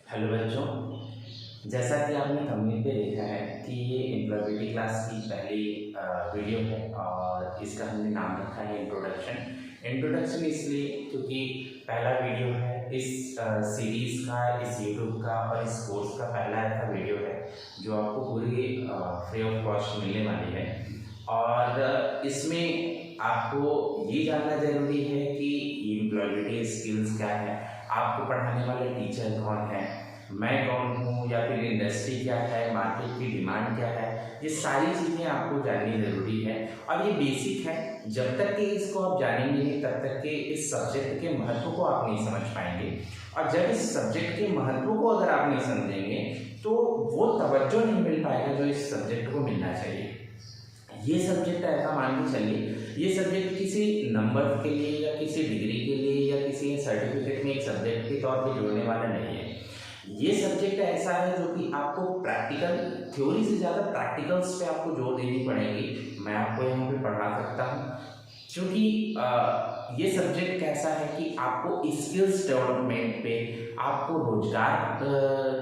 Hello बच्चों, जैसा कि आपने थंबनेल पे देखा है कि ये एम्प्लॉयबिलिटी क्लास की पहली वीडियो है और इसका हमने नाम रखा है इंट्रोडक्शन। इंट्रोडक्शन इसलिए क्योंकि पहला वीडियो है इस सीरीज़ का, इस यूट्यूब का और इस कोर्स का पहला ऐसा वीडियो है जो आपको पूरी फ्री ऑफ कॉस्ट मिलने वाली है। और इसमें आपको ये जानना ज़रूरी है कि एम्प्लॉयबिलिटी स्किल्स क्या है, आपको पढ़ाने वाले टीचर कौन है, मैं कौन हूँ, या फिर इंडस्ट्री क्या है, मार्केट की डिमांड क्या है। ये सारी चीज़ें आपको जाननी ज़रूरी है और ये बेसिक है। जब तक कि इसको आप जानेंगे नहीं तब तक कि इस सब्जेक्ट के महत्व को आप नहीं समझ पाएंगे। और जब इस सब्जेक्ट के महत्व को अगर आप नहीं समझेंगे तो वो तवज्जो नहीं मिल पाएगा जो इस सब्जेक्ट को मिलना चाहिए। ये सब्जेक्ट ऐसा मान के चलिए, ये सब्जेक्ट किसी नंबर के लिए या किसी डिग्री के लिए या किसी सर्टिफिकेट में एक सब्जेक्ट के तौर पे जोड़ने वाला नहीं है। ये सब्जेक्ट ऐसा है जो कि आपको प्रैक्टिकल, थ्योरी से ज़्यादा प्रैक्टिकल्स पे आपको जोर देनी पड़ेगी। मैं आपको यहाँ पे पढ़ा सकता हूँ क्योंकि ये सब्जेक्ट कैसा है कि आपको स्किल्स डेवलपमेंट पे, आपको रोजगार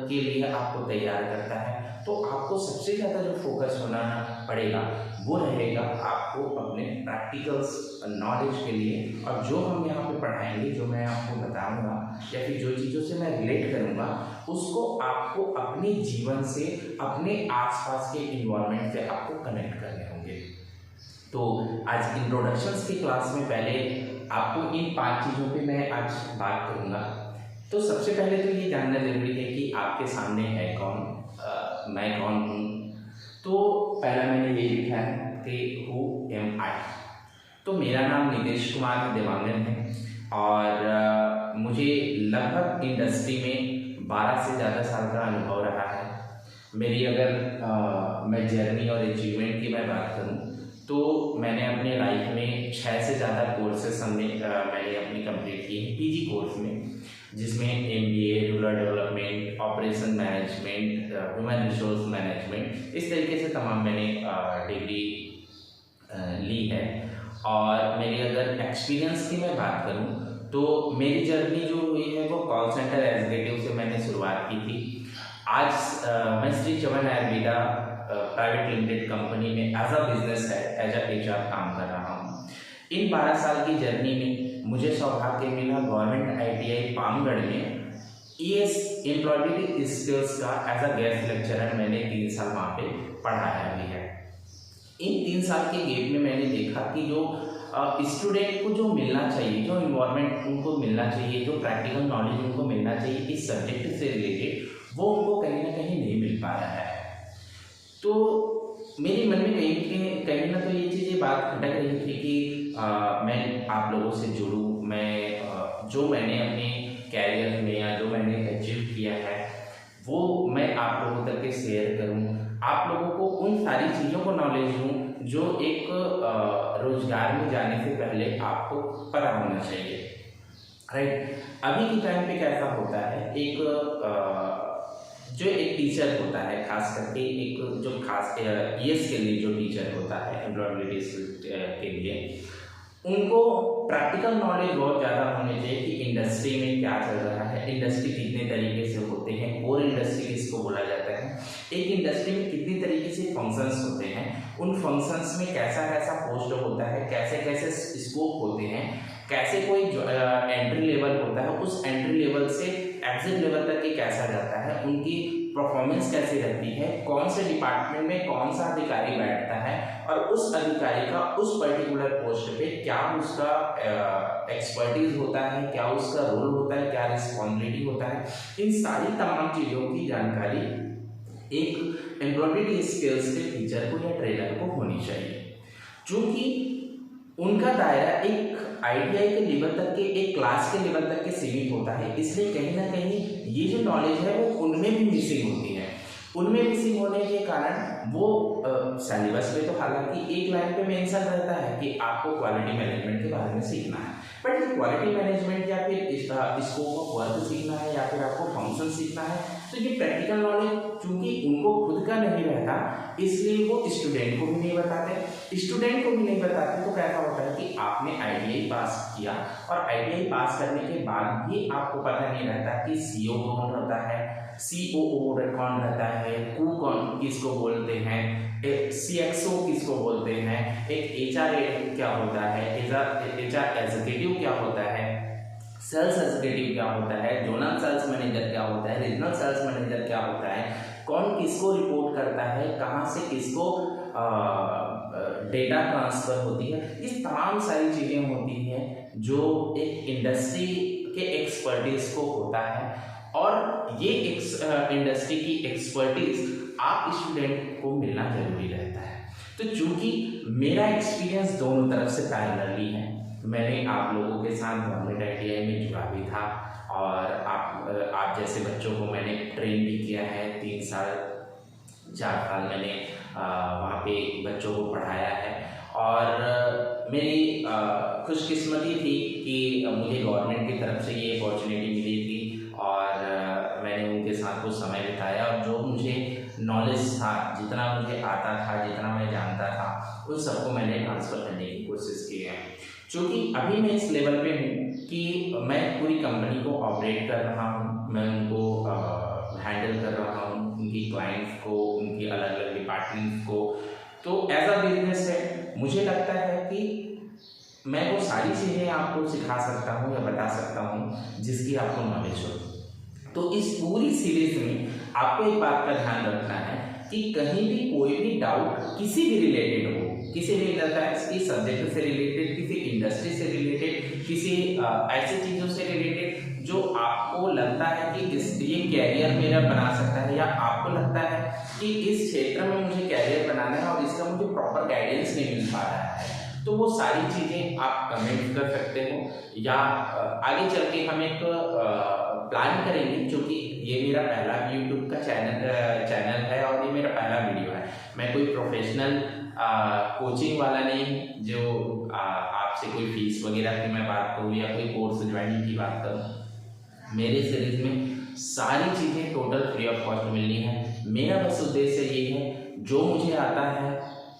के लिए आपको तैयार करता है। तो आपको सबसे ज़्यादा जो फोकस होना पड़ेगा वो रहेगा आपको अपने प्रैक्टिकल्स नॉलेज के लिए। और जो हम यहाँ पे पढ़ाएंगे, जो मैं आपको बताऊंगा या फिर जो चीज़ों से मैं रिलेट करूँगा, उसको आपको अपने जीवन से, अपने आसपास के इन्वायरमेंट से आपको कनेक्ट करने होंगे। तो आज इंट्रोडक्शंस की क्लास में पहले आपको इन 5 चीज़ों पे मैं आज बात करूँगा। तो सबसे पहले तो ये जानना जरूरी है कि आपके सामने है कौन, मैं कौन हूँ। तो पहला मैंने ये लिखा है कि हु एम आई। तो मेरा नाम नितेश कुमार देवांगन है और मुझे लगभग इंडस्ट्री में 12 से ज़्यादा साल का अनुभव रहा है। मेरी अगर मैं जर्नी और अचीवमेंट की मैं बात करूं तो मैंने अपने लाइफ में 6 से ज़्यादा कोर्सेस मैंने अपनी कंप्लीट की हैं पीजी कोर्स में, जिसमें MBA, rural development, operation management, human resource management, इस तरीके से तमाम मैंने डिग्री ली है। और मेरी अगर एक्सपीरियंस की मैं बात करूं तो मेरी जर्नी जो हुई है वो कॉल सेंटर एग्जीक्यूटिव से मैंने शुरुआत की थी। आज मैं Shri Chavan Ayurveda private limited company में एज अ बिजनेस है, एज अ एचआर काम कर रहा हूँ। इन 12 साल की जर्नी में मुझे सौभाग्य मिला गवर्नमेंट आईटीआई पामगढ़ में ईएस एम्प्लॉयबिलिटी स्किल्स का एज अ गेस्ट लेक्चरर मैंने 3 साल वहाँ पे पढ़ाया भी है। इन 3 साल के गैप में मैंने देखा कि जो स्टूडेंट को जो मिलना चाहिए, जो इन्वायरमेंट उनको मिलना चाहिए, जो प्रैक्टिकल नॉलेज उनको मिलना चाहिए इस सब्जेक्ट से रिलेटेड, वो उनको कहीं ना कहीं नहीं मिल पा रहा है। तो मेरे मन में कहीं ना तो ये चीज़ बात खटक रही थी कि मैं आप लोगों से जुड़ूं, मैं जो मैंने अपने कैरियर में या जो मैंने अचीव किया है वो मैं आप लोगों तक के शेयर करूं, आप लोगों को उन सारी चीज़ों को नॉलेज दूं जो एक रोजगार में जाने से पहले आपको पता होना चाहिए। राइट, अभी के टाइम पे कैसा होता है, जो एक टीचर होता है, खास करके एक जो खास ईएस के लिए जो टीचर होता है एम्प्लॉयबिलिटी के लिए, उनको प्रैक्टिकल नॉलेज बहुत ज़्यादा होनी चाहिए कि इंडस्ट्री में क्या चल रहा है, इंडस्ट्री कितने तरीके से होते हैं, कोर इंडस्ट्री किसको बोला जाता है, एक इंडस्ट्री में कितनी तरीके से फंक्शंस होते हैं, उन फंक्शंस में कैसा कैसा पोस्ट होता है, कैसे कैसे स्कोप होते हैं, कैसे कोई एंट्री लेवल होता है, उस एंट्री लेवल से एग्जिट लेवल तक के कैसा जाता है, उनकी परफॉर्मेंस कैसी रहती है, कौन से डिपार्टमेंट में कौन सा अधिकारी बैठता है और उस अधिकारी का उस पर्टिकुलर पोस्ट पे क्या उसका एक्सपर्टीज होता है, क्या उसका रोल होता है, क्या रिस्पॉन्सिबिलिटी होता है। इन सारी तमाम चीज़ों की जानकारी एक एम्प्लॉयबिलिटी स्किल्स के टीचर को या ट्रेनर को होनी चाहिए, क्योंकि उनका दायरा एक आईटीआई के लेवल तक के, एक क्लास के लेवल तक के सीमित होता है। इसलिए कहीं ना कहीं ये जो नॉलेज है वो उनमें भी मिसिंग होती है। उनमें मिसिंग होने के कारण वो सिलेबस में तो हालांकि एक लाइन पे मेंशन रहता है कि आपको क्वालिटी मैनेजमेंट के बारे में सीखना है, बट क्वालिटी मैनेजमेंट या फिर स्कोप ऑफ वर्क सीखना है या फिर आपको फंक्शन सीखना है, तो ये प्रैक्टिकल नॉलेज चूंकि उनको खुद का नहीं रहता इसलिए वो स्टूडेंट को भी नहीं बताते। स्टूडेंट को भी नहीं बताते तो कैसा होता है कि आपने आईटीआई पास किया और आईटीआई पास करने के बाद भी आपको पता नहीं रहता कि सीओ कौन होता है, सीओओ कौन रहता है, कू कौन किसको बोलते हैं, सीएक्सओ किसको बोलते हैं, एक एचआर क्या होता है, एचआर एग्जीक्यूटिव क्या होता है, सेल्स एग्जीक्यूटिव क्या होता है, जोनल सेल्स मैनेजर क्या होता है, रीजनल सेल्स मैनेजर क्या होता है, कौन किसको रिपोर्ट करता है, कहाँ से किसको डेटा ट्रांसफर होती है। ये तमाम सारी चीज़ें होती हैं जो एक इंडस्ट्री के एक्सपर्टीज को होता है और ये इंडस्ट्री की एक्सपर्टीज आप स्टूडेंट को मिलना जरूरी रहता है। तो चूंकि मेरा एक्सपीरियंस दोनों तरफ से पैरेलली है, मैंने आप लोगों के साथ गवर्नमेंट आईटीआई में जुड़ा भी था और आप जैसे बच्चों को मैंने ट्रेन भी किया है, 3 साल 4 साल मैंने वहाँ पे बच्चों को पढ़ाया है और मेरी खुशकिस्मती थी कि मुझे गवर्नमेंट की तरफ से ये अपॉर्चुनिटी मिली थी और मैंने उनके साथ कुछ समय बिताया और जो मुझे नॉलेज था, जितना मुझे आता था, जितना मैं जानता था, उन सबको मैंने ट्रांसफ़र करने की कोशिश की है। क्योंकि अभी मैं इस लेवल पे हूँ कि मैं पूरी कंपनी को ऑपरेट कर रहा हूँ, मैं उनको हैंडल कर रहा हूँ, उनकी क्लाइंट्स को, उनकी अलग अलग डिपार्टमेंट्स को। तो एज अ बिजनेस है मुझे लगता है कि मैं वो सारी चीज़ें आपको सिखा सकता हूँ या बता सकता हूँ जिसकी आपको नॉलेज हो। तो इस पूरी सीरीज में आपको एक बात का ध्यान रखना है कि कहीं भी कोई भी डाउट किसी भी रिलेटेड हो, किसी भी की सब्जेक्ट से रिलेटेड, किसी इंडस्ट्री से रिलेटेड, किसी ऐसी चीज़ों से रिलेटेड जो आपको लगता है कि ये कैरियर मेरा बना सकता है या आपको लगता है कि इस क्षेत्र में मुझे कैरियर बनाना है और इसका मुझे प्रॉपर गाइडेंस नहीं मिल पा रहा है, तो वो सारी चीज़ें आप कमेंट कर सकते हो या आगे चल के हम एक प्लान करेंगे। क्योंकि ये मेरा पहला यूट्यूब का चैनल है और ये मेरा पहला वीडियो है। मैं कोई प्रोफेशनल कोचिंग वाला नहीं जो आपसे कोई फीस वगैरह की मैं बात करूँ या कोई कोर्स ज्वाइनिंग की बात करूँ। मेरे सीरीज में सारी चीज़ें टोटल फ्री ऑफ कॉस्ट मिलनी है। मेरा बस उद्देश्य ये है जो मुझे आता है,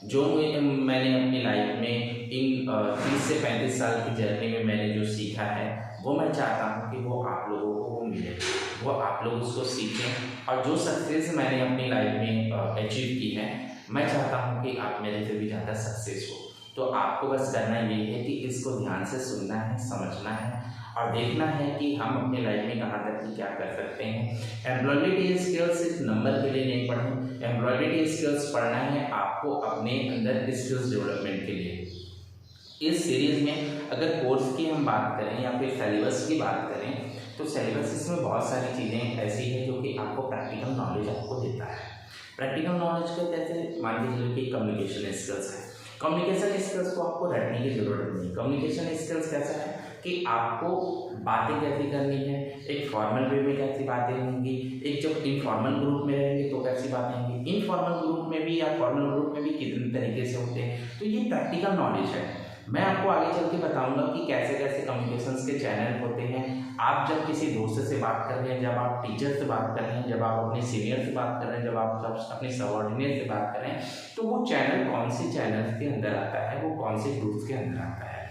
जो मैंने अपनी लाइफ में इन 30 से 35 साल की जर्नी में मैंने जो सीखा है वो मैं चाहता हूँ कि वो आप लोगों को वो मिले, वो आप लोग उसको सीखें और जो सक्सेस मैंने अपनी लाइफ में अचीव की है मैं चाहता हूँ कि आप मेरे से भी ज़्यादा सक्सेस हो। तो आपको बस करना ये है कि इसको ध्यान से सुनना है, समझना है और देखना है कि हम अपनी लाइफ में कहाँ तक की क्या कर सकते हैं। एम्प्लॉयबिलिटी स्किल्स सिर्फ नंबर के लिए नहीं पढ़ें, एम्प्लॉयबिलिटी स्किल्स पढ़ना है आपको अपने अंदर स्किल्स डेवलपमेंट के लिए। इस सीरीज में अगर कोर्स की हम बात करें या फिर सिलेबस की बात करें तो सिलेबस इसमें बहुत सारी चीज़ें ऐसी हैं जो कि आपको प्रैक्टिकल नॉलेज आपको देता है। प्रैक्टिकल नॉलेज के जैसे मान के चलिए कि कम्युनिकेशन स्किल्स है, कम्युनिकेशन स्किल्स को आपको रटने की जरूरत नहीं। कम्युनिकेशन स्किल्स कैसा है कि आपको बातें कैसी करनी है, एक फॉर्मल वे में कैसी बातें होंगी, एक जब इनफॉर्मल ग्रुप में रहेंगे तो कैसी बातें होंगी, इनफॉर्मल ग्रुप में भी या फॉर्मल ग्रुप में भी कितने तरीके से होते हैं। तो ये प्रैक्टिकल नॉलेज है। मैं आपको आगे चल के बताऊंगा कि कैसे कैसे कम्युनिकेशंस के चैनल होते हैं। आप जब किसी दोस्त से बात कर रहे हैं, जब आप टीचर से बात कर रहे हैं, जब आप अपने सीनियर से बात कर रहे हैं, जब आप अपने सबऑर्डिनेट से बात कर रहे हैं, तो वो चैनल कौन से चैनल्स के अंदर आता है, वो कौन से ग्रुप्स के अंदर आता है।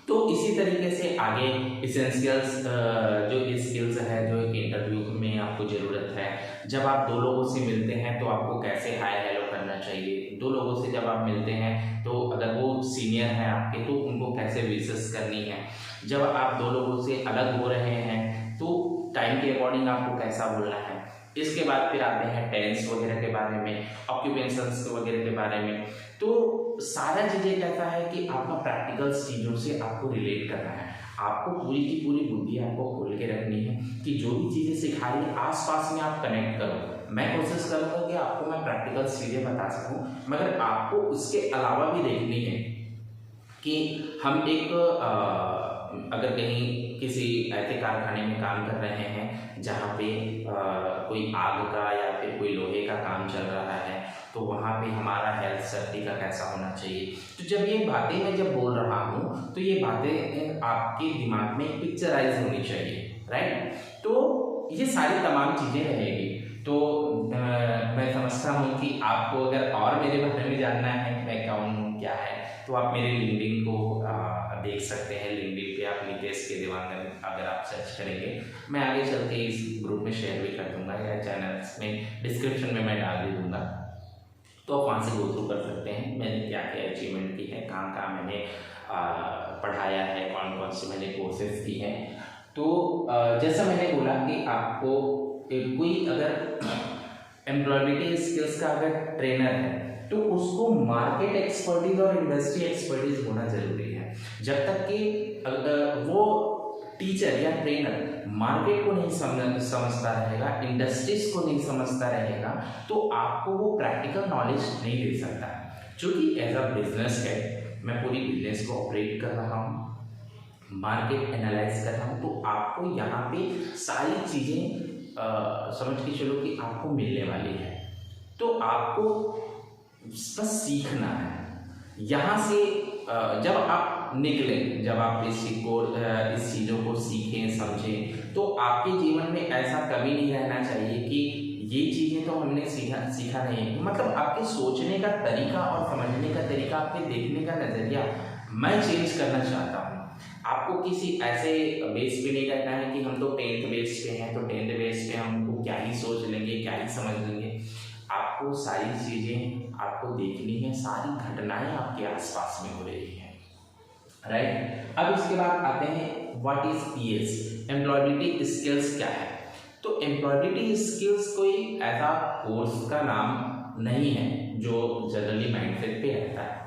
तो इसी तरीके से आगे इसेंशियल्स जो स्किल्स है जो एक इंटरव्यू में आपको ज़रूरत है। जब आप दो लोगों से मिलते हैं तो आपको कैसे हाय हेलो करना चाहिए, दो लोगों से जब आप मिलते हैं तो अगर वो सीनियर हैं आपके तो उनको कैसे विशेस करनी है। जब आप दो लोगों से अलग हो रहे हैं तो टाइम के अकॉर्डिंग आपको कैसा बोलना है। इसके बाद फिर आते हैं टेंस वगैरह के बारे में, ऑक्यूपेशंस वगैरह के बारे में। तो सारा चीज़ें कहता है कि आपका प्रैक्टिकल चीज़ों से आपको रिलेट करना है, आपको पूरी की पूरी बुद्धि आपको खोल के रखनी है कि जो भी चीज़ें सिखा रही है आसपास में आप कनेक्ट करो। मैं कोशिश करूँगा कि आपको मैं प्रैक्टिकल चीज़ें बता सकूँ, मगर आपको उसके अलावा भी देखनी है कि हम एक अगर कहीं किसी ऐसे कारखाने में काम कर रहे हैं जहाँ पे कोई आग का या फिर कोई लोहे का काम चल रहा है, तो वहाँ पे हमारा हेल्थ सेफ्टी का कैसा होना चाहिए। तो जब ये बातें मैं जब बोल रहा हूँ तो ये बातें आपके दिमाग में पिक्चराइज होनी चाहिए, राइट। तो ये सारी तमाम चीज़ें रहेगी। तो मैं समझता हूँ कि आपको अगर और मेरे बारे में जानना है, मैं कौन हूँ क्या है, तो आप मेरे लिंक्डइन को देख सकते हैं। लिंक्डइन पे आप नितेश के देवांगन अगर आप सर्च करेंगे, मैं आगे चल के इस ग्रुप में शेयर भी कर दूंगा या चैनल्स में डिस्क्रिप्शन में मैं डाल भी दूंगा, तो आप वहाँ से गो थ्रू कर सकते हैं मैंने क्या क्या अचीवमेंट की है, कहाँ मैंने पढ़ाया है, कौन कौन से मैंने कोर्सेज की हैं। तो जैसा मैंने बोला कि आपको कोई अगर एम्प्लॉयबिलिटी स्किल्स का अगर ट्रेनर है तो उसको मार्केट एक्सपर्टीज और इंडस्ट्री एक्सपर्टीज होना जरूरी है। जब तक कि वो टीचर या ट्रेनर मार्केट को नहीं समझता रहेगा, इंडस्ट्रीज को नहीं समझता रहेगा, तो आपको वो प्रैक्टिकल नॉलेज नहीं दे सकता। क्योंकि एज अ बिजनेस है, मैं पूरी बिजनेस को ऑपरेट कर रहा हूँ, मार्केट एनालाइज कर रहा हूँ, तो आपको यहाँ पे सारी चीज़ें समझ के चलो कि आपको मिलने वाली है। तो आपको बस सीखना है। यहाँ से जब आप निकलें, जब आप इस चीज़ों को सीखें समझें, तो आपके जीवन में ऐसा कभी नहीं रहना चाहिए कि ये चीज़ें तो हमने सीखा नहीं है। मतलब आपके सोचने का तरीका और समझने का तरीका, आपके देखने का नज़रिया मैं चेंज करना चाहता हूँ। आपको किसी ऐसे बेस पे नहीं रहना है कि हम तो 10th बेस पे हैं, तो 10th बेस पे हमको क्या ही सोच लेंगे, क्या ही समझ लेंगे। आपको सारी चीज़ें आपको देखनी है, सारी घटनाएं आपके आसपास में हो रही हैं, राइट। अब इसके बाद आते हैं what is PS, employability skills क्या है। तो एम्प्लॉयबिलिटी स्किल्स कोई ऐसा कोर्स का नाम नहीं है जो जनरली माइंडसेट पे रहता है।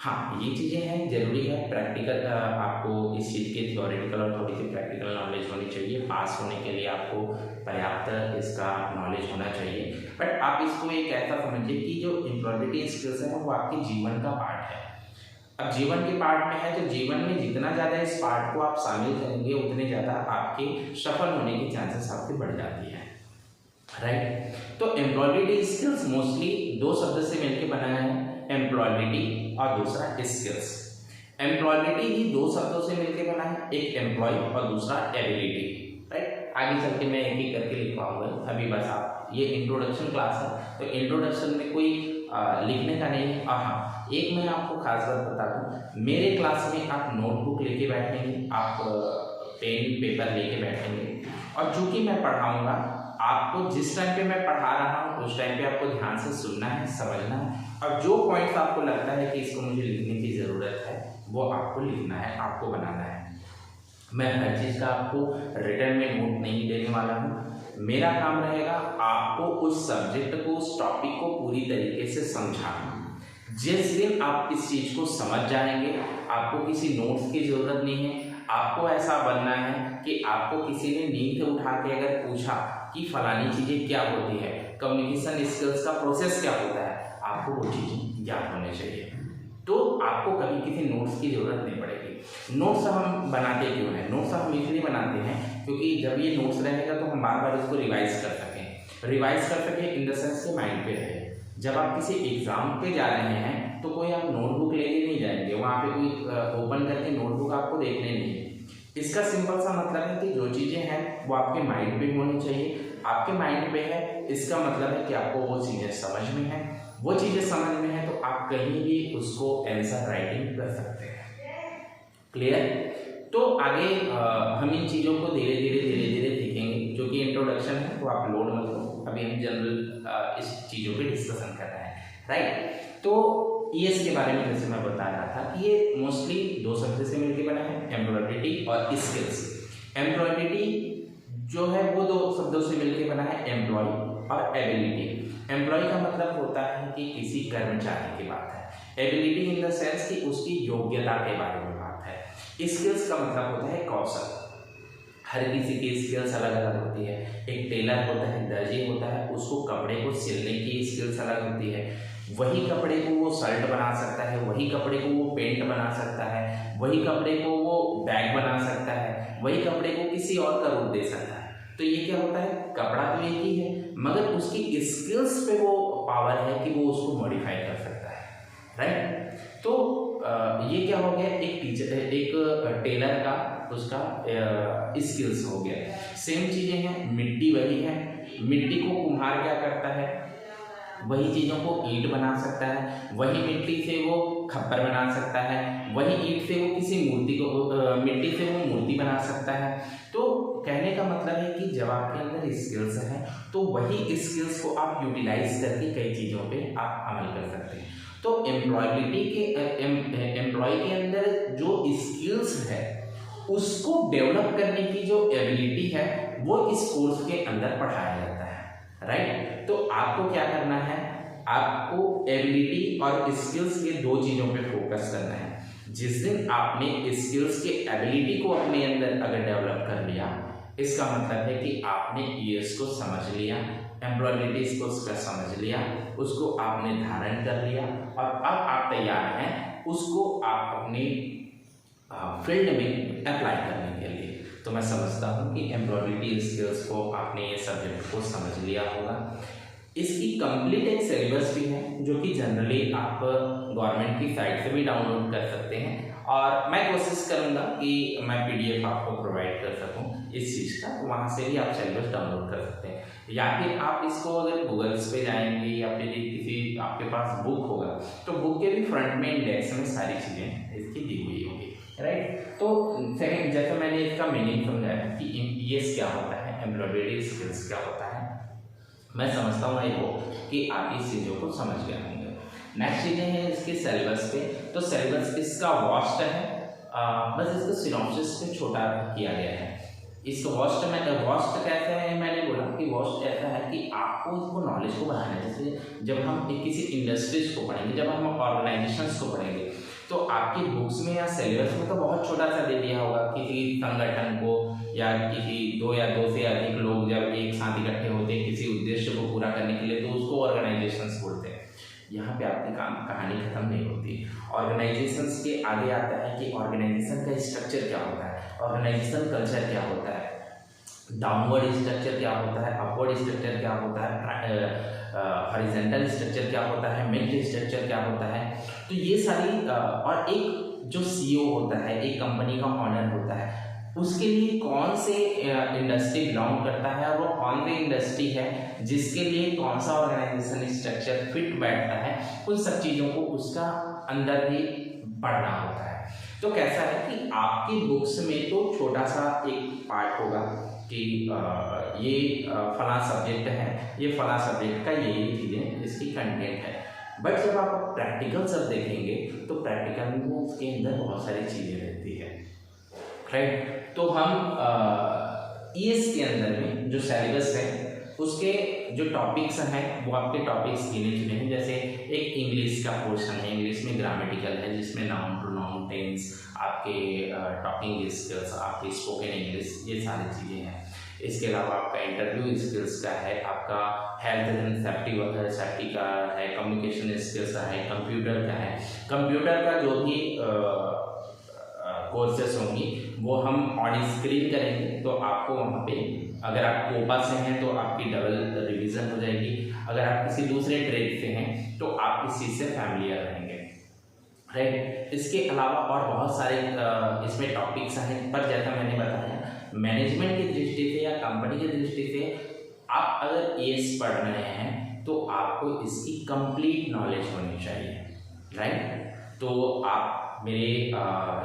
हाँ, ये चीज़ें हैं, जरूरी है प्रैक्टिकल, आपको इस चीज़ के थियोरेटिकल और थोड़ी सी प्रैक्टिकल नॉलेज होनी चाहिए। पास होने के लिए आपको पर्याप्त इसका नॉलेज होना चाहिए। बट आप इसको एक ऐसा समझिए कि जो एम्प्लॉयबिलिटी स्किल्स है वो आपके जीवन का पार्ट है। अब जीवन के पार्ट में है, तो जीवन में जितना ज़्यादा इस पार्ट को आप शामिल करेंगे, उतने ज़्यादा आपके सफल होने की चांसेस आपके बढ़ जाती है, राइट। तो एम्प्लॉयबिलिटी स्किल्स मोस्टली दो शब्द से मिलकर बना है, एम्प्लॉयबिलिटी और दूसरा स्किल्स। एम्प्लॉयबिलिटी ही दो शब्दों से मिलकर बना है, एक एम्प्लॉय और दूसरा एबिलिटी, राइट। आगे चल के मैं एक ही करके लिख पाऊंगा, अभी बस आप, ये इंट्रोडक्शन क्लास है तो इंट्रोडक्शन में कोई लिखने का नहीं है। हाँ, एक मैं आपको खास बात बता दूं, मेरे क्लास में आप नोटबुक लेके बैठेंगे, आप पेन पेपर लेके बैठेंगे, और जो कि मैं पढ़ाऊंगा आपको, जिस टाइम पे मैं पढ़ा रहा हूँ उस टाइम पे आपको ध्यान से सुनना है, समझना है, और जो पॉइंट्स आपको लगता है कि इसको मुझे लिखने की ज़रूरत है वो आपको लिखना है, आपको बनाना है। मैं हर चीज़ का आपको रिटर्न में नोट नहीं देने वाला हूँ। मेरा काम रहेगा आपको उस सब्जेक्ट को, उस टॉपिक को पूरी तरीके से समझाना। जिस दिन आप इस चीज़ को समझ जाएंगे, आपको किसी नोट्स की ज़रूरत नहीं है। आपको ऐसा बनना है कि आपको किसी ने नींद उठा के अगर पूछा कि फलानी चीज़ें क्या होती है, कम्युनिकेशन स्किल्स का प्रोसेस क्या होता है, आपको वो चीज़ें याद होनी चाहिए। तो आपको कभी किसी नोट्स की ज़रूरत नहीं पड़ेगी। नोट्स हम बनाते क्यों हैं? नोट्स हम इसलिए बनाते हैं क्योंकि जब ये नोट्स रहेगा तो हम बार बार इसको रिवाइज कर सकें। रिवाइज कर सकें इन द सेंस के माइंड पे रहे। जब आप किसी एग्जाम पे जा रहे हैं तो कोई आप नोटबुक लेके नहीं जाएंगे, वहाँ पे कोई ओपन करके नोटबुक आपको देखने नहीं है। इसका सिंपल सा मतलब है कि जो चीज़ें हैं वो आपके माइंड पे होनी चाहिए। आपके माइंड पे है, इसका मतलब है कि आपको वो चीज़ें समझ में है। वो चीज़ें समझ में है तो आप कहीं भी उसको आंसर राइटिंग कर सकते हैं। क्लियर? तो आगे हम इन चीज़ों को धीरे धीरे सीखेंगे। जो कि इंट्रोडक्शन है तो आप लोड मत लो, अभी हम जनरल इस चीज़ों पे डिस्कशन कर रहे हैं, राइट। तो ईएस के बारे में जैसे मैं बता रहा था कि ये मोस्टली दो शब्द से मिलकर बना है, एम्प्लॉयबिलिटी और स्किल्स। एम्प्लॉयबिलिटी जो है वो दो शब्दों से मिलकर बना है, एम्प्लॉय और एबिलिटी। एम्प्लॉय का मतलब होता है कि किसी कर्मचारी की बात है, एबिलिटी इन द सेंस कि उसकी योग्यता के बारे में बात है। स्किल्स का मतलब होता है कौशल। हर किसी की स्किल्स अलग अलग होती है। एक टेलर होता है, दर्जी होता है, उसको कपड़े को सिलने की स्किल्स अलग होती है। वही कपड़े को वो शर्ट बना सकता है, वही कपड़े को वो पेंट बना सकता है, वही कपड़े को वो बैग बना सकता है, वही कपड़े को किसी और का रूप दे सकता है। तो ये क्या होता है, कपड़ा तो एक ही है मगर उसकी स्किल्स पे वो पावर है कि वो उसको मॉडिफाई कर सकता है, राइट। तो ये क्या हो गया, एक टीचर, एक टेलर का उसका स्किल्स हो गया। सेम चीज़ें हैं, मिट्टी वही है, मिट्टी को कुम्हार क्या करता है, वही चीज़ों को ईंट बना सकता है, वही मिट्टी से वो खप्पर बना सकता है, वही ईंट से वो किसी मूर्ति को, मिट्टी से वो मूर्ति बना सकता है। तो कहने का मतलब है कि जब आपके अंदर स्किल्स हैं तो वही स्किल्स को आप यूटिलाइज करके कई चीज़ों पे आप अमल कर सकते हैं। तो एम्प्लॉयबिलिटी के एम्प्लॉय के अंदर जो स्किल्स है उसको डेवलप करने की जो एबिलिटी है वो इस कोर्स के अंदर पढ़ाया जाता है, राइट। तो आपको क्या करना है, आपको एबिलिटी और स्किल्स के दो चीज़ों पे फोकस करना है। जिस दिन आपने स्किल्स के एबिलिटी को अपने अंदर अगर डेवलप कर लिया, इसका मतलब है कि आपने ईएस को समझ लिया, एम्प्लॉयबिलिटी को उसका समझ लिया, उसको आपने धारण कर लिया और अब आप तैयार हैं उसको आप अपनी फील्ड में अप्लाई करने के लिए। तो मैं समझता हूँ कि एम्प्लॉयबिलिटी स्किल्स को आपने ये सब्जेक्ट को समझ लिया होगा। इसकी कंप्लीट एक सिलेबस भी है जो कि जनरली आप गवर्नमेंट की साइट से भी डाउनलोड कर सकते हैं, और मैं कोशिश करूंगा कि मैं पीडीएफ आपको प्रोवाइड कर सकूं इस चीज़ का, तो वहाँ से भी आप सिलेबस डाउनलोड कर सकते हैं। या फिर आप इसको अगर गूगल्स पे जाएंगे या फिर किसी आपके पास बुक होगा तो बुक के भी फ्रंट में इंडेक्स में सारी चीज़ें इसकी दी हुई होगी, राइट। तो सेकेंड, जैसे मैंने इसका मीनिंग समझाया कि ईएस क्या होता है, एम्प्लॉयबिलिटी स्किल्स क्या होता है, मैं समझता हूँ आई होप कि आप इस चीज़ों को समझ गए होंगे। नेक्स्ट चीज़ें हैं इसके सिलेबस पे। तो सिलेबस इसका वास्ट है, बस इसका सिनॉप्सिस पे छोटा किया गया है। इसका वास्ट कैसा है, मैंने बोला कि वास्ट ऐसा है कि आपको इसको नॉलेज को बढ़ाना है। जैसे जब हम किसी इंडस्ट्रीज को पढ़ेंगे, जब हम ऑर्गेनाइजेशंस को पढ़ेंगे, तो आपकी बुक्स में या सिलेबस में तो बहुत छोटा सा दे दिया होगा किसी संगठन को, या किसी दो या दो से अधिक लोग जब एक साथ इकट्ठे होते हैं किसी उद्देश्य को पूरा करने के लिए, तो उसको ऑर्गेनाइजेशंस बोलते हैं। यहाँ पे आपकी कहानी खत्म नहीं होती। ऑर्गेनाइजेशंस के आगे आता है कि ऑर्गेनाइजेशन का स्ट्रक्चर क्या होता है, ऑर्गेनाइजेशन कल्चर क्या होता है, डाउनवर्ड स्ट्रक्चर क्या होता है, अपवर्ड स्ट्रक्चर क्या होता है, हॉरिजॉन्टल स्ट्रक्चर क्या होता है, मिड स्ट्रक्चर क्या होता है। तो ये सारी और एक जो सीईओ होता है, एक कंपनी का ऑनर होता है, उसके लिए कौन से इंडस्ट्री बिलोंग करता है और वो कौन सी इंडस्ट्री है जिसके लिए कौन सा ऑर्गेनाइजेशन स्ट्रक्चर फिट बैठता है, उन सब चीज़ों को उसका अंदर भी पढ़ना होता है। तो कैसा है कि आपकी बुक्स में तो छोटा सा एक पार्ट होगा कि ये फला सब्जेक्ट है, ये फला सब्जेक्ट का ये चीज़ें इसकी कंटेंट है, बट जब आप प्रैक्टिकल सब देखेंगे तो प्रैक्टिकल में उसके अंदर बहुत सारी चीज़ें रहती है, राइट। तो हम ईएस के अंदर में जो सिलेबस है उसके जो टॉपिक्स हैं वो आपके टॉपिक्स गिने चुने हैं। जैसे एक इंग्लिश का पोर्शन है, इंग्लिश में ग्रामेटिकल है जिसमें नाउन प्रोनाउन टेंस, आपके टॉकिंग स्किल्स, आपकी स्पोकन इंग्लिश, ये सारी चीज़ें हैं। इसके अलावा आपका इंटरव्यू स्किल्स का है, आपका हेल्थ एंड सेफ्टी का है, कम्युनिकेशन स्किल्स का है, कंप्यूटर का है। कंप्यूटर का जो भी कोर्सेस होंगी वो हम ऑन स्क्रीन करेंगे, तो आपको वहाँ पे अगर आप कोपा से हैं तो आपकी डबल रिवीजन हो जाएगी, अगर आप किसी दूसरे ट्रेड से हैं तो आप इस चीज़ से फैमिलियर रहेंगे, राइट। इसके अलावा और बहुत सारे इसमें टॉपिक्स हैं, पर जैसा मैंने बताया मैनेजमेंट की दृष्टि से या कंपनी की दृष्टि से आप अगर ईएस पढ़ रहे हैं तो आपको इसकी कंप्लीट नॉलेज होनी चाहिए, राइट। तो आप मेरे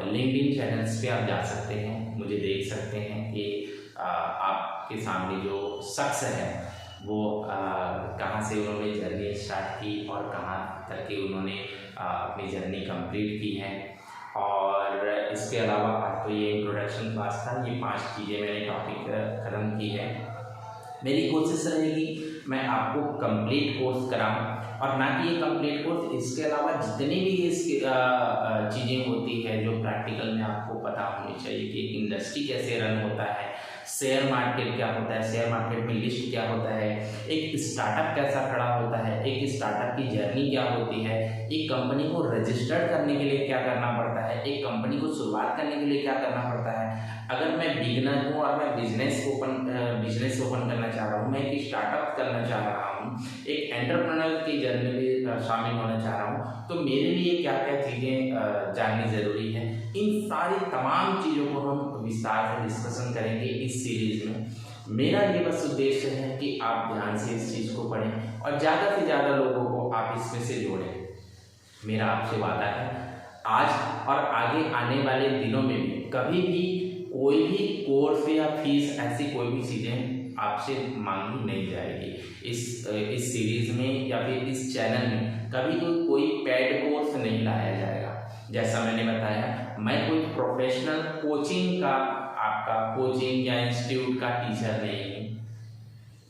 लिंक्डइन चैनल्स पे आप जा सकते हैं, मुझे देख सकते हैं कि आपके सामने जो शख्स है वो कहाँ से उन्होंने जर्नी स्टार्ट की और कहाँ तक की उन्होंने अपनी जर्नी कंप्लीट की है। और इसके अलावा आज तो ये इंट्रोडक्शन क्लास था, ये 5 चीज़ें मैंने टॉपिक खत्म की है। मेरी कोशिश रहेगी मैं आपको कंप्लीट कोर्स कराऊं, और ना कि ये कंप्लीट कोर्स, इसके अलावा जितनी भी इसकी चीज़ें होती है जो प्रैक्टिकल में आपको पता होनी चाहिए कि एक इंडस्ट्री कैसे रन होता है, शेयर मार्केट क्या होता है, शेयर मार्केट में लिस्ट क्या होता है, एक स्टार्टअप कैसा खड़ा होता है, एक स्टार्टअप की जर्नी क्या होती है, एक कंपनी को रजिस्टर्ड करने के लिए क्या करना पड़ता है, एक कंपनी को शुरुआत करने के लिए क्या करना पड़ता है। अगर मैं बिगिनर हूँ और मैं बिजनेस ओपन करना चाह रहा हूँ, मैं एक स्टार्टअप करना करना चाह रहा हूँ, एक एंटरप्रेन्योर की जर्नी में शामिल होना चाह रहा हूँ, तो मेरे लिए क्या क्या चीज़ें जाननी ज़रूरी है, इन सारी तमाम चीज़ों को हम विस्तार से डिस्कशन करेंगे इस सीरीज़ में। मेरा ये बस उद्देश्य है कि आप ध्यान से इस चीज़ को पढ़ें और ज़्यादा से ज़्यादा लोगों को आप इसमें से जोड़ें। मेरा आपसे वादा है, आज और आगे आने वाले दिनों में भी कभी भी कोई भी कोर्स या फीस ऐसी कोई भी चीज़ें आपसे मांगी नहीं जाएगी। इस सीरीज़ में या फिर इस चैनल में कभी कोई पेड कोर्स नहीं लाया जाएगा। जैसा मैंने बताया, मैं कोई प्रोफेशनल कोचिंग का आपका कोचिंग या इंस्टीट्यूट का टीचर नहीं हूँ,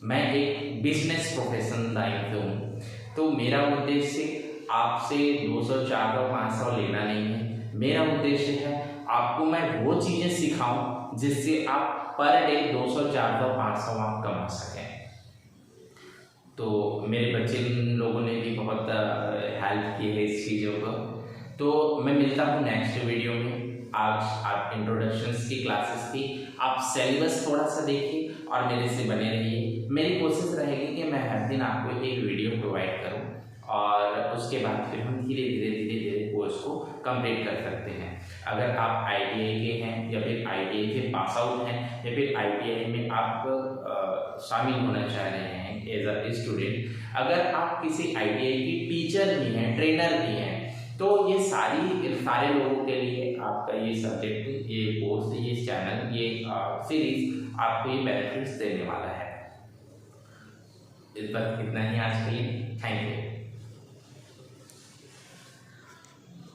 मैं एक बिजनेस प्रोफेशनल लाइन से हूँ। तो मेरा उद्देश्य आपसे 200, 400, 500 लेना नहीं है। मेरा उद्देश्य है आपको मैं वो चीज़ें सिखाऊं जिससे आप पर डे 200, 400, 500 आप कमा सकें। तो मेरे बच्चे लोगों ने भी बहुत हेल्प की है इस चीज़ों को। तो मैं मिलता हूँ नेक्स्ट वीडियो में। आज आप इंट्रोडक्शंस की क्लासेस थी, आप सिलेबस थोड़ा सा देखिए और मेरे से बने रहिए। मेरी कोशिश रहेगी कि मैं हर दिन आपको एक वीडियो प्रोवाइड करूँ और उसके बाद फिर हम धीरे धीरे कोर्स को कंप्लीट कर सकते हैं। अगर आप ITI के हैं या फिर ITI से पास आउट हैं या फिर ITI में आप शामिल होना चाह रहे हैं एज अ स्टूडेंट, अगर आप किसी ITI की टीचर भी हैं, ट्रेनर भी हैं, तो ये सारे लोगों के लिए आपका ये सब्जेक्ट, ये कोर्स, ये चैनल, ये सीरीज आपको ये बेनिफिट्स देने वाला है। इस पर इतना ही आज के लिए। Thank you.